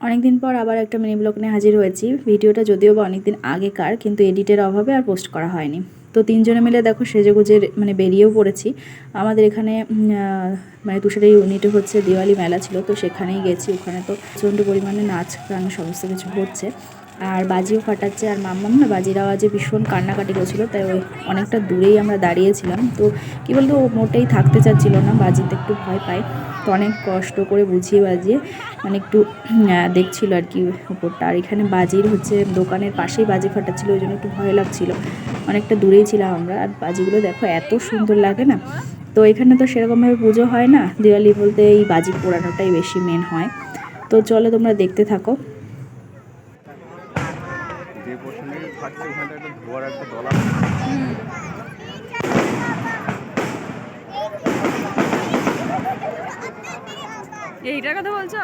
অনেকদিন পর আবার একটা মিনি ব্লগ নিয়ে হাজির হয়েছি। ভিডিওটা যদিও বা অনেকদিন আগেকার, কিন্তু এডিটের অভাবে আর পোস্ট করা হয়নি। তো তিনজনে মিলে দেখো সেজেগুজে মানে বেরিয়েও পড়েছি। আমাদের এখানে মানে তুষারের ইউনিটে হচ্ছে দিওয়ালি মেলা ছিল, তো সেখানেই গেছি। ওখানে তো প্রচণ্ড পরিমাণে নাচ গান সমস্ত কিছু হচ্ছে, আর বাজিও ফাটাচ্ছে। আর মাম্মাম না বাজির আওয়াজে ভীষণ কান্নাকাটি করছিল, তাই ওই অনেকটা দূরেই আমরা দাঁড়িয়েছিলাম। তো কী বলতো, ও মোটেই থাকতে চাচ্ছিল না, বাজিতে একটু ভয় পায়। তো অনেক কষ্ট করে বুঝিয়ে বাজিয়ে মানে একটু দেখছিল আর কি উপরটা। আর এখানে বাজির হচ্ছে দোকানের পাশেই বাজি ফাটাচ্ছিল, ওই জন্য একটু ভয় লাগছিল। অনেকটা দূরেই ছিলাম আমরা। আর বাজিগুলো দেখো এত সুন্দর লাগে না। তো এখানে তো সেরকমভাবে পুজো হয় না, দিওয়ালি বলতে এই বাজি পোড়ানোটাই বেশি মেন হয়। তো চলো তোমরা দেখতে থাকো। যে পোর্শনে থাকছে ওখানটা একটা ধোয়ার একটা দলা। এইটার কথা বলছো?